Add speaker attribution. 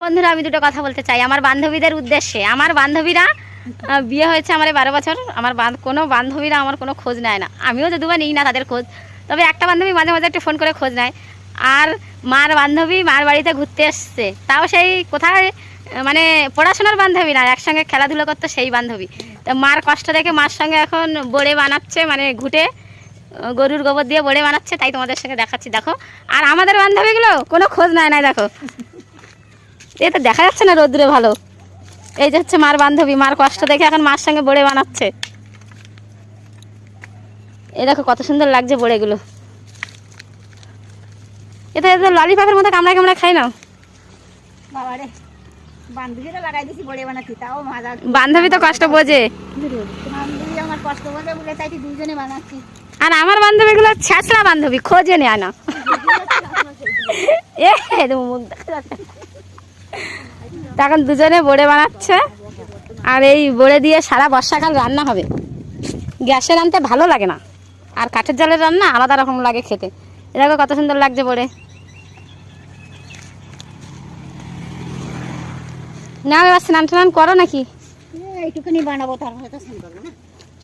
Speaker 1: বন্ধুরা আমি দুটো কথা বলতে চাই আমার বান্ধবীদের উদ্দেশ্যে। আমার বান্ধবীরা বিয়ে হয়েছে আমার 12 বছর। আমার কোনো বান্ধবীরা আমার কোনো খোঁজ নেয় না, আমিও যদিও নিই না তাদের খোঁজ। তবে একটা বান্ধবী মাঝে মাঝে একটু ফোন করে খোঁজ নেয়। আর মার বান্ধবী মার বাড়িতে ঘুরতে এসছে, তাও সেই কোথায় মানে পড়াশোনার বান্ধবী না, একসঙ্গে খেলাধুলো করতো সেই বান্ধবী। তো মার কষ্ট দেখে মার সঙ্গে এখন বড়ে বানাচ্ছে, মানে ঘুটে গরুর গোবর দিয়ে বড়ে বানাচ্ছে, তাই তোমাদের সঙ্গে দেখাচ্ছি দেখো। আর আমাদের বান্ধবীগুলো কোনো খোঁজ নেয় না, দেখো এটা দেখা যাচ্ছে না রোদ্রে ভালো। এই যে হচ্ছে মার বান্ধবী, মার কষ্ট দেখে এখন মার সঙ্গে বড়ে বানাচ্ছে। এই দেখো কত সুন্দর লাগছে বড়েগুলো। এটা তো ললিপপের মতো কামড়া কামড়া খাই না।
Speaker 2: বাবারে বান্ধবীরা লাগাই দিছি বড়ে বানাচ্ছি, তাও মজা।
Speaker 1: বান্ধবী তো কষ্ট বোঝে,
Speaker 2: বান্ধবী আমার কষ্ট বলে বলে তাই দুইজনে বানাচ্ছি।
Speaker 1: আর আমার বান্ধবীগুলো ছ্যাঁচড়া বান্ধবী, খোঁজে নেয় না। মুখ দেখা যাচ্ছে। এখন দুজনে বড়ে বানাচ্ছে, আর এই বড়ে দিয়ে সারা বর্ষাকাল রান্না হবে। গ্যাসে রান্নতে ভালো লাগে না, আর কাঠের জালের রান্না আলাদা রকম লাগে খেতে। দেখো কত সুন্দর লাগছে বড়ে। না এবার স্নান টান করো নাকি?
Speaker 2: এইটুকুনি বানাবো, তার হয়তো স্নান করবো না।